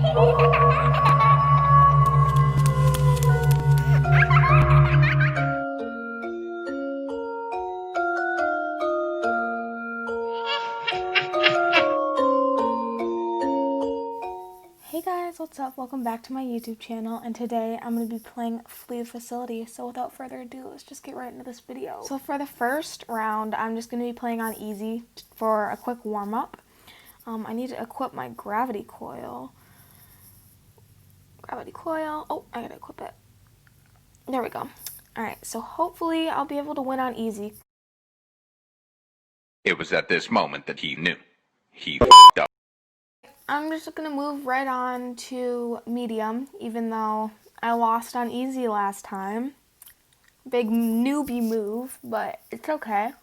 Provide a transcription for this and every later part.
Hey guys, what's up? Welcome back to my YouTube channel, and today I'm going to be playing Flee the Facility. So without further ado, let's just get right into this video. So for the first round, I'm just going to be playing on easy for a quick warm-up. I need to equip my gravity coil. Oh, I gotta equip it. There we go. Alright, so hopefully I'll be able to win on easy. It was at this moment that he knew. He f***ed up. I'm just going to move right on to medium, even though I lost on easy last time. Big newbie move, but it's okay.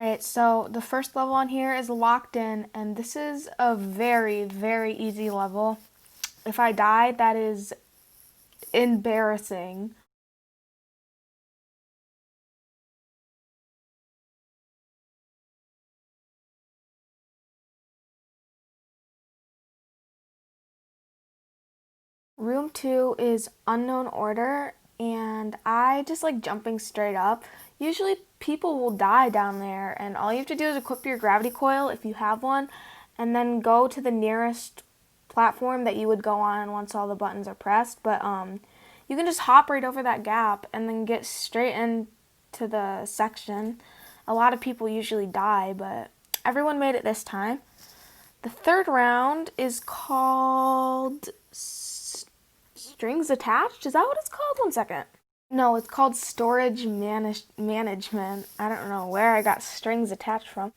Alright, so the first level on here is locked in, and this is a very, very easy level. If I die, that is embarrassing. Room 2 is unknown order, and I just like jumping straight up. Usually people will die down there, and all you have to do is equip your gravity coil if you have one, and then go to the nearest platform that you would go on once all the buttons are pressed. But you can just hop right over that gap and then get straight into the section. A lot of people usually die, but everyone made it this time. The third round is called Strings Attached? Is that what it's called? One second. No, it's called Storage Management. I don't know where I got strings attached from.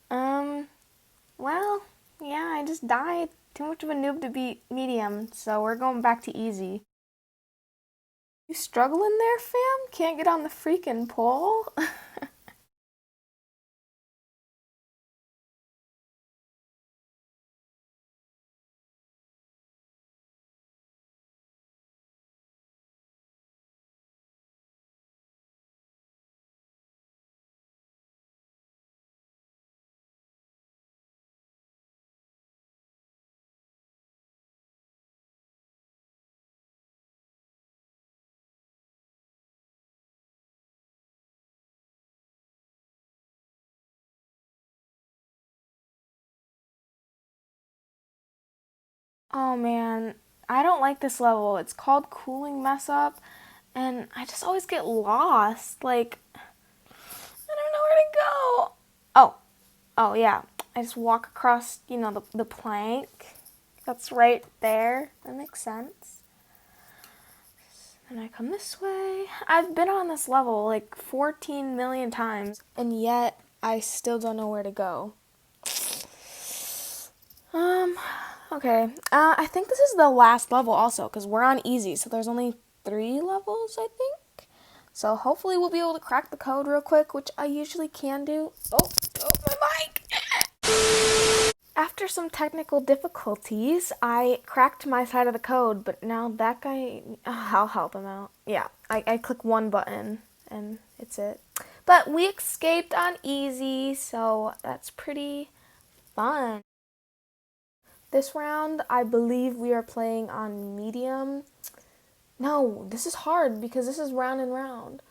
Well, yeah, I just died. Too much of a noob to beat medium, so we're going back to easy. You struggling there, fam? Can't get on the freaking pole? Oh man, I don't like this level. It's called Cooling Messup, and I just always get lost. Like, I don't know where to go. Oh yeah. I just walk across, you know, the plank. That's right there. That makes sense. And I come this way. I've been on this level like 14 million times, and yet I still don't know where to go. Okay. I think this is the last level also, because we're on easy, so there's only 3 levels, I think. So hopefully we'll be able to crack the code real quick, which I usually can do. Oh, my mic! After some technical difficulties, I cracked my side of the code, but now that guy, I'll help him out. Yeah, I click one button, and it's it. But we escaped on easy, so that's pretty fun. This round, I believe we are playing on medium. No, this is hard because this is round and round.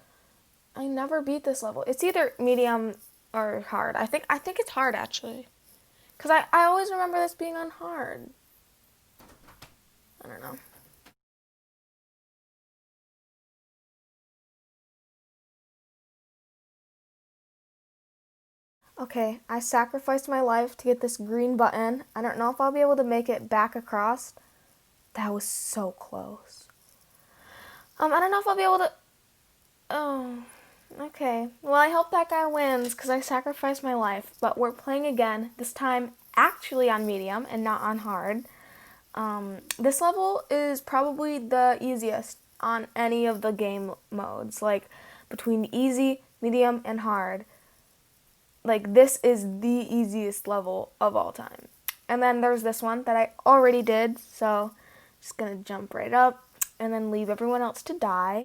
I never beat this level. It's either medium or hard. I think it's hard actually. Because I always remember this being on hard. I don't know. Okay, I sacrificed my life to get this green button. I don't know if I'll be able to make it back across. That was so close. I don't know if I'll be able to... Oh, okay. Well, I hope that guy wins because I sacrificed my life. But we're playing again, this time actually on medium and not on hard. This level is probably the easiest on any of the game modes. Like, between easy, medium, and hard. Like, this is the easiest level of all time. And then there's this one that I already did, so just gonna jump right up and then leave everyone else to die.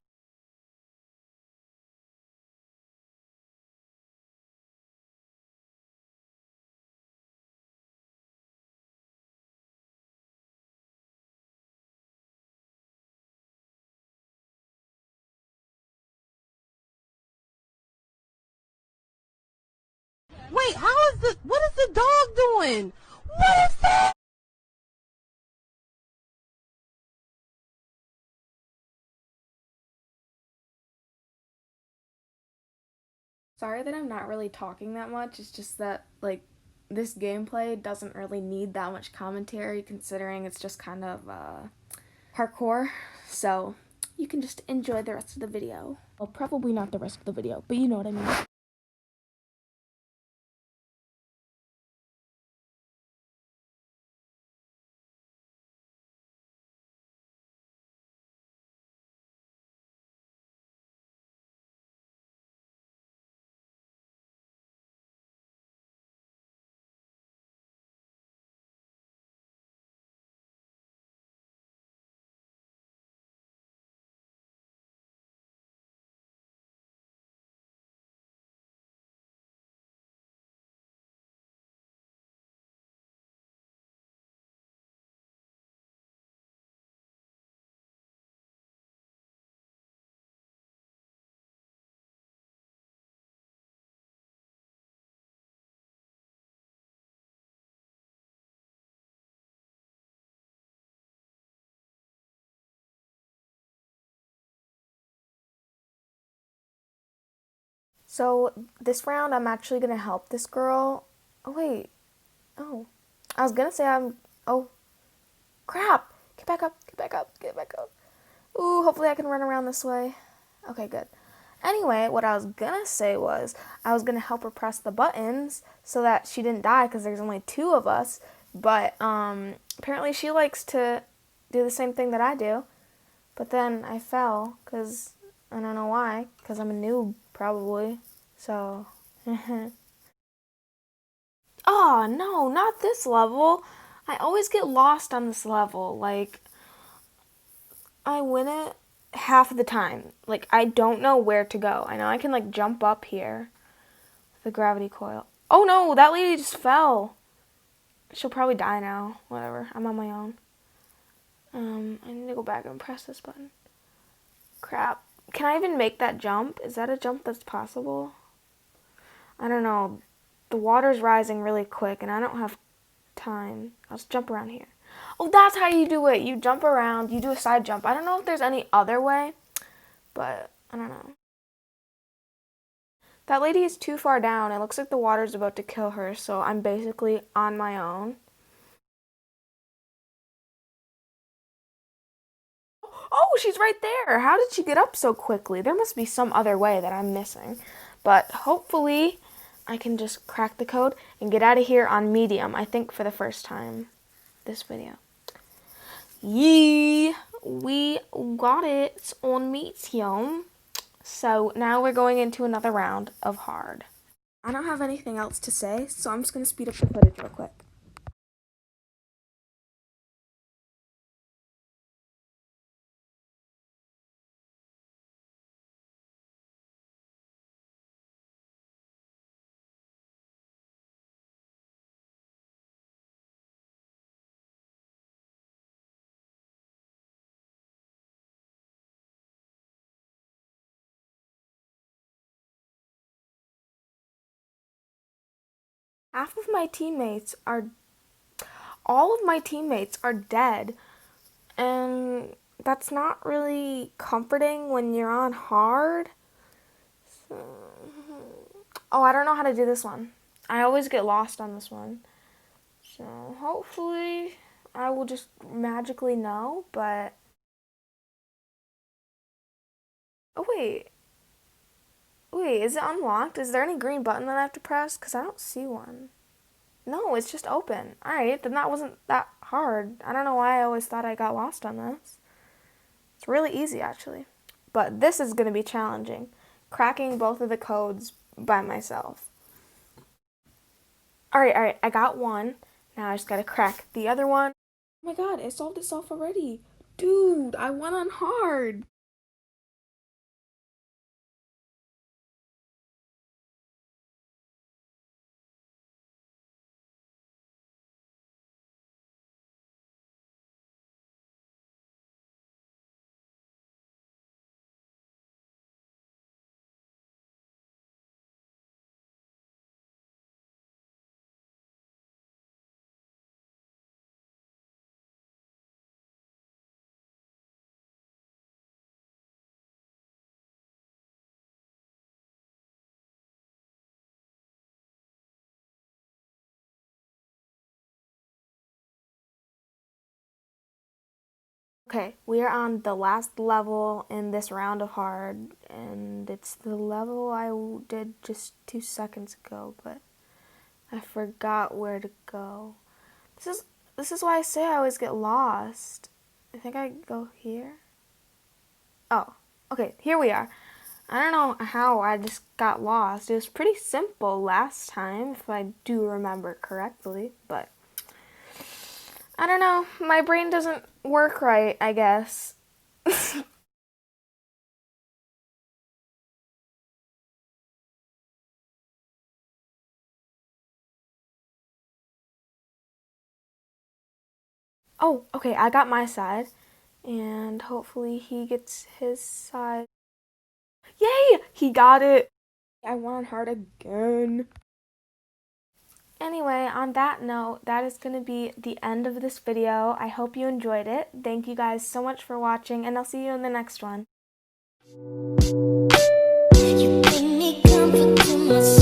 Wait, what is the dog doing? What is that? Sorry that I'm not really talking that much. It's just that, like, this gameplay doesn't really need that much commentary considering it's just kind of hardcore. So you can just enjoy the rest of the video. Well, probably not the rest of the video, but you know what I mean. So this round, I'm actually gonna help this girl. Oh wait. Oh, I was gonna say I'm. Oh, crap! Get back up! Get back up! Get back up! Ooh, hopefully I can run around this way. Okay, good. Anyway, what I was gonna say was I was gonna help her press the buttons so that she didn't die because there's only two of us. But apparently she likes to do the same thing that I do. But then I fell because I don't know why. Because I'm a noob, probably. So. Oh no, not this level. I always get lost on this level. Like, I win it half of the time. Like, I don't know where to go. I know I can, like, jump up here. The gravity coil. Oh no, that lady just fell. She'll probably die now. Whatever. I'm on my own. I need to go back and press this button. Crap. Can I even make that jump? Is that a jump that's possible? I don't know. The water's rising really quick and I don't have time. I'll just jump around here. Oh, that's how you do it. You jump around. You do a side jump. I don't know if there's any other way, but I don't know. That lady is too far down. It looks like the water's about to kill her, so I'm basically on my own. Oh, she's right there. How did she get up so quickly? There must be some other way that I'm missing. But hopefully I can just crack the code and get out of here on medium, I think for the first time this video. Yee! We got it on medium. So now we're going into another round of hard. I don't have anything else to say, so I'm just going to speed up the footage real quick. Half of my teammates are, all of my teammates are dead, and that's not really comforting when you're on hard. So, oh, I don't know how to do this one. I always get lost on this one. So hopefully I will just magically know, but... Oh, wait. Wait, is it unlocked? Is there any green button that I have to press? Because I don't see one. No, it's just open. Alright, then that wasn't that hard. I don't know why I always thought I got lost on this. It's really easy, actually. But this is going to be challenging. Cracking both of the codes by myself. Alright, I got one. Now I just gotta crack the other one. Oh my god, I solved itself already. Dude, I won on hard. Okay, we are on the last level in this round of hard, and it's the level I did just 2 seconds ago, but I forgot where to go. This is why I say I always get lost. I think I go here. Oh, okay, here we are. I don't know how I just got lost. It was pretty simple last time, if I do remember correctly, but I don't know. My brain doesn't work right, I guess. Oh, okay, I got my side, and hopefully he gets his side. Yay! He got it! I won hard again. Anyway, on that note, that is going to be the end of this video. I hope you enjoyed it. Thank you guys so much for watching, and I'll see you in the next one. You bring me comfort to my soul.